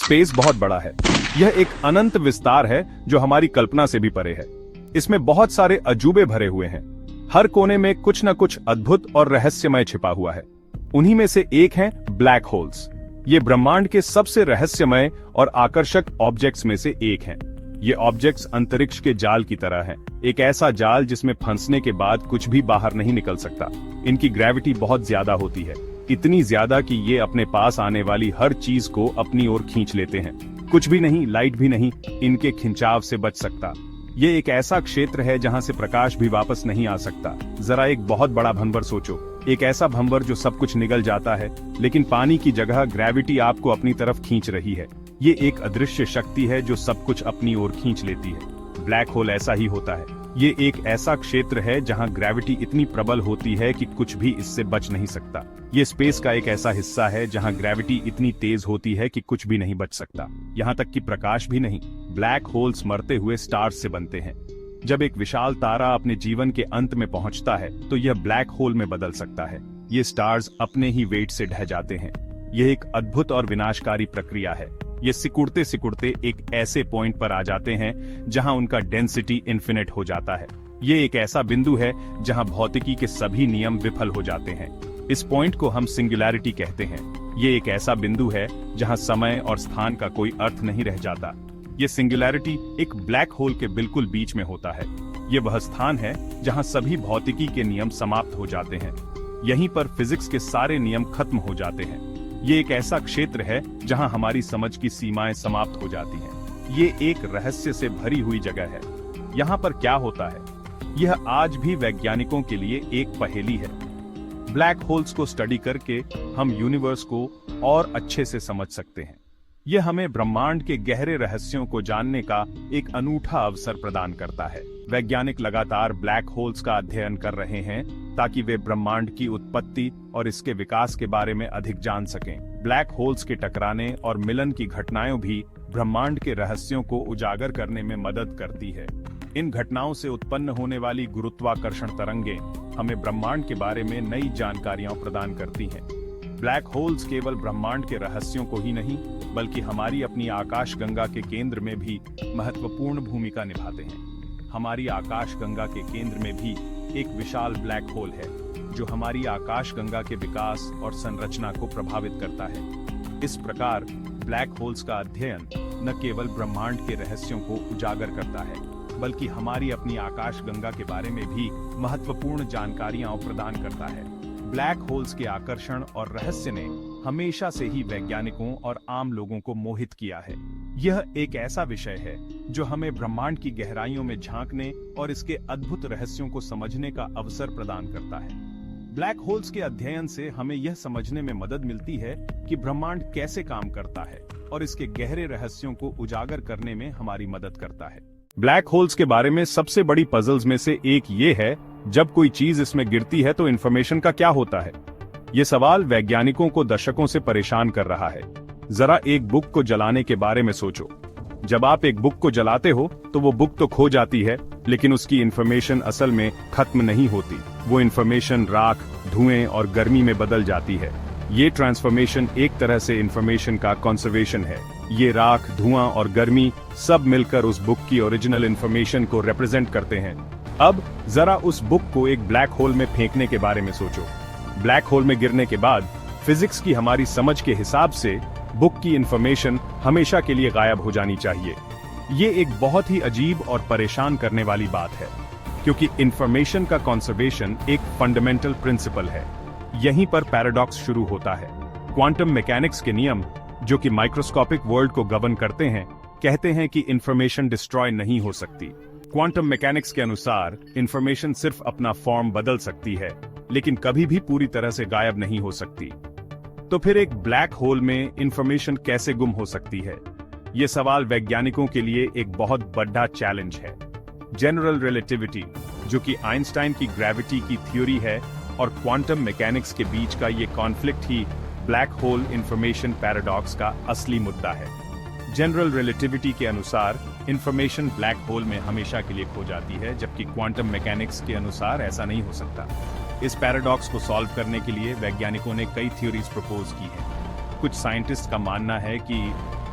Space बहुत बड़ा है। यह एक अनंत विस्तार है जो हमारी कल्पना से भी परे है। इसमें बहुत सारे अजूबे भरे हुए हैं। हर कोने में कुछ न कुछ अद्भुत और रहस्यमय छिपा हुआ है। उन्हीं में से एक है ब्लैक होल्स। ये ब्रह्मांड के सबसे रहस्यमय और आकर्षक ऑब्जेक्ट्स में से एक हैं। ये ऑब्जेक्ट्स अंतरिक्ष के जाल की तरह हैं, एक ऐसा जाल जिसमें फंसने के बाद कुछ भी बाहर नहीं निकल सकता। इनकी ग्रेविटी बहुत ज्यादा होती है, इतनी ज्यादा कि ये अपने पास आने वाली हर चीज को अपनी ओर खींच लेते हैं। कुछ भी नहीं, लाइट भी नहीं, इनके खिंचाव से बच सकता। ये एक ऐसा क्षेत्र है जहां से प्रकाश भी वापस नहीं आ सकता। जरा एक बहुत बड़ा भंवर सोचो, एक ऐसा भंवर जो सब कुछ निगल जाता है, लेकिन पानी की जगह ग्रेविटी आपको अपनी तरफ खींच रही है। ये एक अदृश्य शक्ति है जो सब कुछ अपनी ओर खींच लेती है। ब्लैक होल ऐसा ही होता है। ये एक ऐसा क्षेत्र है जहां ग्रेविटी इतनी प्रबल होती है कि कुछ भी इससे बच नहीं सकता। ये स्पेस का एक ऐसा हिस्सा है जहां ग्रेविटी इतनी तेज होती है कि कुछ भी नहीं बच सकता, यहाँ तक कि प्रकाश भी नहीं। ब्लैक होल्स मरते हुए स्टार्स से बनते हैं। जब एक विशाल तारा अपने जीवन के अंत में पहुंचता है तो यह ब्लैक होल में बदल सकता है। ये स्टार्स अपने ही वेट से ढह जाते हैं। यह एक अद्भुत और विनाशकारी प्रक्रिया है। ये सिकुड़ते सिकुड़ते एक ऐसे पॉइंट पर आ जाते हैं जहां उनका डेंसिटी इन्फिनिट हो जाता है। ये एक ऐसा बिंदु है जहां भौतिकी के सभी नियम विफल हो जाते हैं। इस पॉइंट को हम सिंगुलैरिटी कहते हैं। ये एक ऐसा बिंदु है जहां समय और स्थान का कोई अर्थ नहीं रह जाता। ये सिंगुलैरिटी एक ब्लैक होल के बिल्कुल बीच में होता है। ये वह स्थान है जहां सभी भौतिकी के नियम समाप्त हो जाते हैं। यहीं पर फिजिक्स के सारे नियम खत्म हो जाते हैं। ये एक ऐसा क्षेत्र है जहां हमारी समझ की सीमाएं समाप्त हो जाती हैं। ये एक रहस्य से भरी हुई जगह है। यहाँ पर क्या होता है, यह आज भी वैज्ञानिकों के लिए एक पहेली है। ब्लैक होल्स को स्टडी करके हम यूनिवर्स को और अच्छे से समझ सकते हैं। यह हमें ब्रह्मांड के गहरे रहस्यों को जानने का एक अनूठा अवसर प्रदान करता है। वैज्ञानिक लगातार ब्लैक होल्स का अध्ययन कर रहे हैं ताकि वे ब्रह्मांड की उत्पत्ति और इसके विकास के बारे में अधिक जान सकें। ब्लैक होल्स के टकराने और मिलन की घटनाएं भी ब्रह्मांड के रहस्यों को उजागर करने में मदद करती है। इन घटनाओं से उत्पन्न होने वाली गुरुत्वाकर्षण तरंगें हमें ब्रह्मांड के बारे में नई जानकारियां प्रदान करती हैं। ब्लैक होल्स केवल ब्रह्मांड के रहस्यों को ही नहीं, बल्कि हमारी अपनी आकाशगंगा के केंद्र में भी महत्वपूर्ण भूमिका निभाते हैं। हमारी आकाशगंगा के केंद्र में भी एक विशाल ब्लैक होल है जो हमारी आकाशगंगा के विकास और संरचना को प्रभावित करता है। इस प्रकार ब्लैक होल्स का अध्ययन न केवल ब्रह्मांड के रहस्यों को उजागर करता है, बल्कि हमारी अपनी आकाशगंगा के बारे में भी महत्वपूर्ण जानकारियां प्रदान करता है। ब्लैक होल्स के आकर्षण और रहस्य ने हमेशा से ही वैज्ञानिकों और आम लोगों को मोहित किया है। यह एक ऐसा विषय है जो हमें ब्रह्मांड की गहराइयों में झांकने और इसके अद्भुत रहस्यों को समझने का अवसर प्रदान करता है। ब्लैक होल्स के अध्ययन से हमें यह समझने में मदद मिलती है कि ब्रह्मांड कैसे काम करता है और इसके गहरे रहस्यों को उजागर करने में हमारी मदद करता है। ब्लैक होल्स के बारे में सबसे बड़ी पजल्स में से एक ये है, जब कोई चीज इसमें गिरती है तो इन्फॉर्मेशन का क्या होता है। ये सवाल वैज्ञानिकों को दशकों से परेशान कर रहा है। जरा एक बुक को जलाने के बारे में सोचो। जब आप एक बुक को जलाते हो तो वो बुक तो खो जाती है, लेकिन उसकी इन्फॉर्मेशन असल में खत्म नहीं होती। वो इन्फॉर्मेशन राख, धुएं और गर्मी में बदल जाती है। ये ट्रांसफॉर्मेशन एक तरह से इन्फॉर्मेशन का कंजर्वेशन है। ये राख, धुआं और गर्मी सब मिलकर उस बुक की ओरिजिनल इन्फॉर्मेशन को रिप्रेजेंट करते हैं। अब जरा उस बुक को एक ब्लैक होल में फेंकने के बारे में सोचो। ब्लैक होल में गिरने के बाद फिजिक्स की हमारी समझ के हिसाब से बुक की इन्फॉर्मेशन हमेशा के लिए गायब हो जानी चाहिए। ये एक बहुत ही अजीब और परेशान करने वाली बात है, क्योंकि इन्फॉर्मेशन का कंजर्वेशन एक फंडामेंटल प्रिंसिपल है। यहीं पर पैराडॉक्स शुरू होता है। क्वांटम मैकेनिक्स के नियम, जो कि माइक्रोस्कोपिक वर्ल्ड को गवर्न करते हैं, कहते हैं कि इन्फॉर्मेशन डिस्ट्रॉय नहीं हो सकती। क्वांटम मैकेनिक्स के अनुसार इन्फॉर्मेशन सिर्फ अपना फॉर्म बदल सकती है, लेकिन कभी भी पूरी तरह से गायब नहीं हो सकती। तो फिर एक ब्लैक होल में इन्फॉर्मेशन कैसे गुम हो सकती है? ये सवाल वैज्ञानिकों के लिए एक बहुत बड़ा चैलेंज है। जनरल रिलेटिविटी, जो कि आइंस्टाइन की ग्रेविटी की थ्योरी है, और क्वांटम मैकेनिक्स के बीच का ये कॉन्फ्लिक्ट ही ब्लैक होल इन्फॉर्मेशन पैराडॉक्स का असली मुद्दा है। जनरल रिलेटिविटी के अनुसार इन्फॉर्मेशन ब्लैक होल में हमेशा के लिए खो जाती है, जबकि क्वांटम मैकेनिक्स के अनुसार ऐसा नहीं हो सकता। इस पैराडॉक्स को सॉल्व करने के लिए वैज्ञानिकों ने कई थ्योरीज प्रपोज की हैं। कुछ साइंटिस्ट का मानना है कि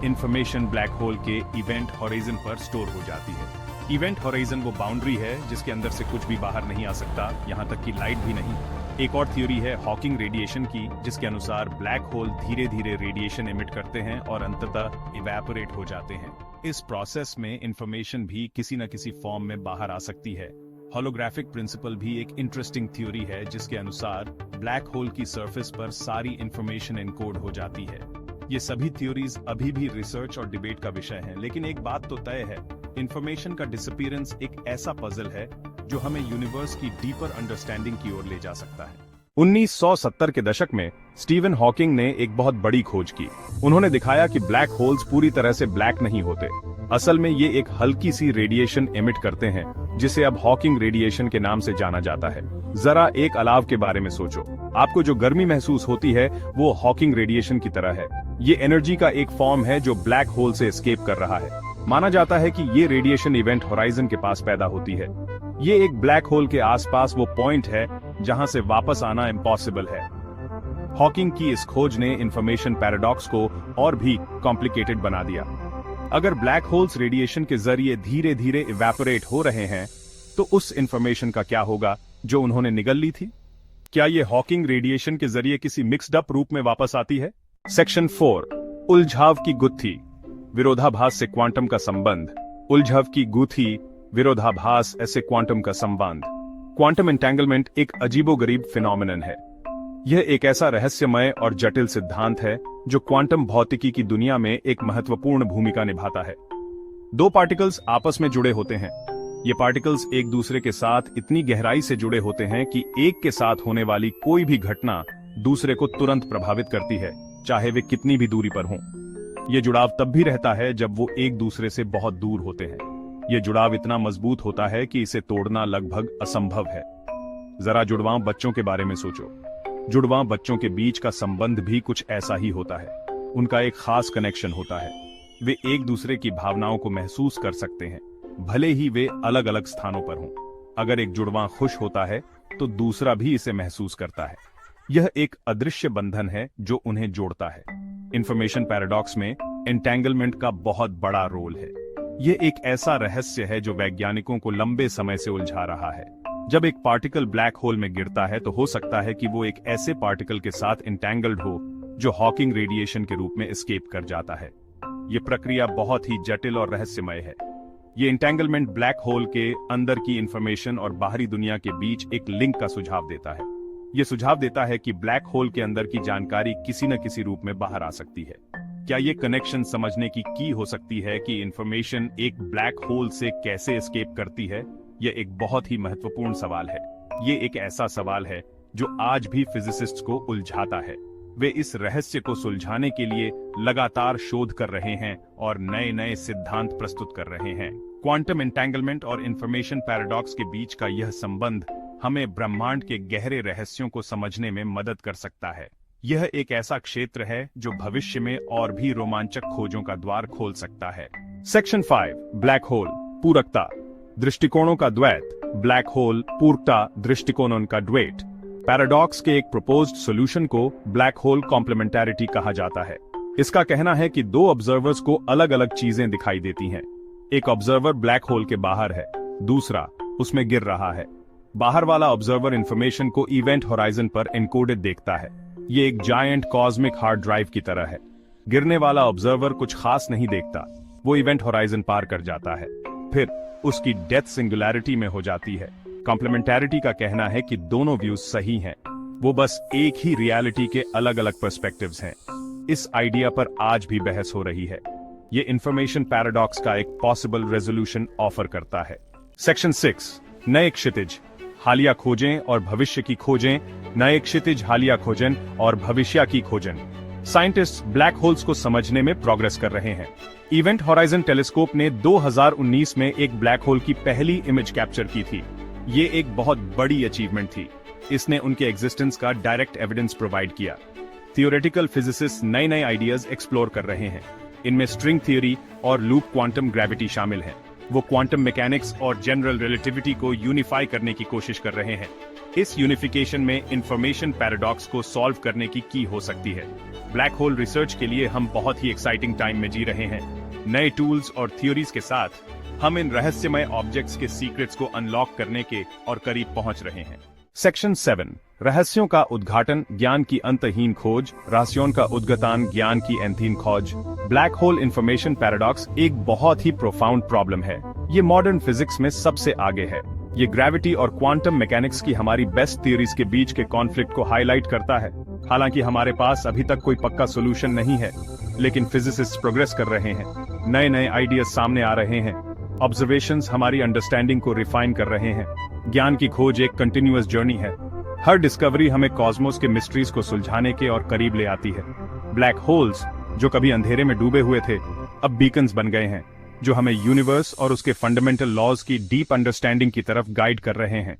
इंफॉर्मेशन ब्लैक होल के इवेंट हॉराइजन पर स्टोर हो जाती है। इवेंट हॉराइजन वो बाउंड्री है जिसके अंदर से कुछ भी बाहर नहीं आ सकता, यहाँ तक कि लाइट भी नहीं। एक और थ्योरी है हॉकिंग रेडिएशन की, जिसके अनुसार ब्लैक होल धीरे धीरे रेडिएशन एमिट करते हैं और अंततः इवेपोरेट हो जाते हैं। इस प्रोसेस में इंफॉर्मेशन भी किसी न किसी फॉर्म में बाहर आ सकती है। होलोग्राफिक प्रिंसिपल भी एक इंटरेस्टिंग थ्योरी है जिसके अनुसार ब्लैक होल की सरफेस पर सारी इंफॉर्मेशन एनकोड हो जाती है। ये सभी थ्योरीज अभी भी रिसर्च और डिबेट का विषय हैं, लेकिन एक बात तो तय है, इंफॉर्मेशन का डिसअपीयरेंस एक ऐसा पजल है जो हमें यूनिवर्स की डीपर अंडरस्टैंडिंग की ओर ले जा सकता है। 1970 के दशक में स्टीवन हॉकिंग ने एक बहुत बड़ी खोज की। उन्होंने दिखाया कि ब्लैक होल्स पूरी तरह से ब्लैक नहीं होते। असल में ये एक हल्की सी रेडिएशन एमिट करते हैं, जिसे अब हॉकिंग रेडिएशन के नाम से जाना जाता है। जरा एक अलाव के बारे में सोचो, आपको जो गर्मी महसूस होती है वो हॉकिंग रेडिएशन की तरह है। ये एनर्जी का एक फॉर्म है जो ब्लैक होल से एस्केप कर रहा है। माना जाता है कि ये रेडिएशन इवेंट होराइजन के पास पैदा होती है। ये एक ब्लैक होल के आसपास वो पॉइंट है जहां से वापस आना इम्पॉसिबल है। हॉकिंग की इस खोज ने इंफॉर्मेशन पैराडॉक्स को और भी कॉम्प्लिकेटेड बना दिया। अगर ब्लैक होल्स रेडिएशन के जरिए धीरे धीरे इवेपोरेट हो रहे हैं, तो उस इंफॉर्मेशन का क्या होगा जो उन्होंने निगल ली थी? क्या ये हॉकिंग रेडिएशन के जरिए किसी मिक्स्ड अप रूप में वापस आती है? सेक्शन 4, उलझाव की गुत्थी, विरोधाभास से क्वांटम का संबंध। उलझाव की गुत्थी, विरोधाभास ऐसे क्वांटम का संबंध। क्वांटम एंटेंगलमेंट एक अजीबोगरीब फिनोमिनन है। यह एक ऐसा रहस्यमय और जटिल सिद्धांत है जो क्वांटम भौतिकी की दुनिया में एक महत्वपूर्ण भूमिका निभाता है। दो पार्टिकल्स आपस में जुड़े होते हैं। ये पार्टिकल्स एक दूसरे के साथ इतनी गहराई से जुड़े होते हैं कि एक के साथ होने वाली कोई भी घटना दूसरे को तुरंत प्रभावित करती है, चाहे वे कितनी भी दूरी पर हों। यह जुड़ाव तब भी रहता है जब वो एक दूसरे से बहुत दूर होते हैं। यह जुड़ाव इतना मजबूत होता है कि इसे तोड़ना लगभग असंभव है। जरा जुड़वां बच्चों के बारे में सोचो। जुड़वां बच्चों के बीच का संबंध भी कुछ ऐसा ही होता है। उनका एक खास कनेक्शन होता है। वे एक दूसरे की भावनाओं को महसूस कर सकते हैं, भले ही वे अलग अलग स्थानों पर हों। अगर एक जुड़वां खुश होता है तो दूसरा भी इसे महसूस करता है। यह एक अदृश्य बंधन है जो उन्हें जोड़ता है। इंफॉर्मेशन पैराडॉक्स में एंटेंगलमेंट का बहुत बड़ा रोल है। यह एक ऐसा रहस्य है जो वैज्ञानिकों को लंबे समय से उलझा रहा है। जब एक पार्टिकल ब्लैक होल में गिरता है तो हो सकता है कि वो एक ऐसे पार्टिकल के साथ इंटेंगल्ड हो जो हॉकिंग रेडिएशन के रूप में एस्केप कर जाता है। यह प्रक्रिया बहुत ही जटिल और रहस्यमय है। ये एंटेंगलमेंट ब्लैक होल के अंदर की इंफॉर्मेशन और बाहरी दुनिया के बीच एक लिंक का सुझाव देता है। यह सुझाव देता है कि ब्लैक होल के अंदर की जानकारी किसी न किसी रूप में बाहर आ सकती है। क्या ये कनेक्शन समझने की हो सकती है कि इंफॉर्मेशन एक ब्लैक होल से कैसे एस्केप करती है? यह एक बहुत ही महत्वपूर्ण सवाल है। ये एक ऐसा सवाल है जो आज भी फिजिसिस्ट्स को उलझाता है। वे इस रहस्य को सुलझाने के लिए लगातार शोध कर रहे हैं और नए नए सिद्धांत प्रस्तुत कर रहे हैं। क्वांटम एंटेंगलमेंट और इंफॉर्मेशन पैराडॉक्स के बीच का यह संबंध हमें ब्रह्मांड के गहरे रहस्यों को समझने में मदद कर सकता है। यह एक ऐसा क्षेत्र है जो भविष्य में और भी रोमांचक खोजों का द्वार खोल सकता है। सेक्शन 5, ब्लैक होल, पूरकता, दृष्टिकोणों का द्वैत। ब्लैक होल पूरकता दृष्टिकोणों का द्वैत। पैराडॉक्स के एक प्रपोज्ड सॉल्यूशन को ब्लैक होल कॉम्प्लीमेंटैरिटी कहा जाता है। इसका कहना है कि दो ऑब्जर्वर्स को अलग अलग चीजें दिखाई देती हैं। एक ऑब्जर्वर ब्लैक होल के बाहर है, दूसरा उसमें गिर रहा है। बाहर वाला ऑब्जर्वर इंफॉर्मेशन को इवेंट होराइजन पर एनकोडेड देखता है। ये एक जायंट कॉस्मिक हार्ड ड्राइव की तरह है। गिरने वाला ऑब्जर्वर कुछ खास नहीं देखता, वो इवेंट होराइजन पार कर जाता है, फिर उसकी डेथ सिंगुलैरिटी में हो जाती है। कॉम्प्लीमेंटैरिटी का कहना है कि दोनों व्यूज सही हैं, वो बस एक ही रियलिटी के अलग अलग पर्सपेक्टिव्स हैं। इस आइडिया पर आज भी बहस हो रही है। ये इंफॉर्मेशन पैराडॉक्स का एक पॉसिबल रेजोल्यूशन ऑफर करता है। सेक्शन 6, नए क्षितिज, हालिया खोजें और भविष्य की खोजें। नए क्षितिज, हालिया खोजें और भविष्य की खोजें। साइंटिस्ट ब्लैक होल्स को समझने में प्रोग्रेस कर रहे हैं। इवेंट होराइजन टेलीस्कोप ने 2019 में एक ब्लैक होल की पहली इमेज कैप्चर की थी। ये एक बहुत बड़ी अचीवमेंट थी। इसने उनके एग्जिस्टेंस का डायरेक्ट एविडेंस प्रोवाइड किया। थियोरेटिकल फिजिसिस्ट नए नए आइडियाज एक्सप्लोर कर रहे हैं। इनमें स्ट्रिंग थ्योरी और लूप क्वांटम ग्रेविटी शामिल हैं। वो क्वांटम मैकेनिक्स और जनरल रिलेटिविटी को यूनिफाई करने की कोशिश कर रहे हैं। इस यूनिफिकेशन में इंफॉर्मेशन पैराडॉक्स को सॉल्व करने की हो सकती है। ब्लैक होल रिसर्च के लिए हम बहुत ही एक्साइटिंग टाइम में जी रहे हैं। नए टूल्स और थ्योरीज के साथ हम इन रहस्यमय ऑब्जेक्ट्स के सीक्रेट्स को अनलॉक करने के और करीब पहुंच रहे हैं। सेक्शन 7, रहस्यों का उद्घाटन, ज्ञान की अंतहीन खोज, रहस्यों का उद्गतान, ज्ञान की अंतहीन खोज। ब्लैक होल इंफॉर्मेशन पैराडॉक्स एक बहुत ही प्रोफाउंड प्रॉब्लम है। ये मॉडर्न फिजिक्स में सबसे आगे है। ये ग्रेविटी और क्वांटम मैकेनिक्स की हमारी बेस्ट थ्योरीज के बीच के कॉन्फ्लिक्ट को हाईलाइट करता है। हालांकि हमारे पास अभी तक कोई पक्का सोल्यूशन नहीं है, लेकिन फिजिसिस्ट प्रोग्रेस कर रहे हैं। नए नए आइडियाज सामने आ रहे हैं। ऑब्जर्वेशंस हमारी अंडरस्टैंडिंग को रिफाइन कर रहे हैं। ज्ञान की खोज एक कंटिन्यूअस जर्नी है। हर डिस्कवरी हमें कॉस्मोस के मिस्ट्रीज को सुलझाने के और करीब ले आती है। ब्लैक होल्स, जो कभी अंधेरे में डूबे हुए थे, अब बीकन्स बन गए हैं, जो हमें यूनिवर्स और उसके फंडामेंटल लॉज की डीप अंडरस्टैंडिंग की तरफ गाइड कर रहे हैं।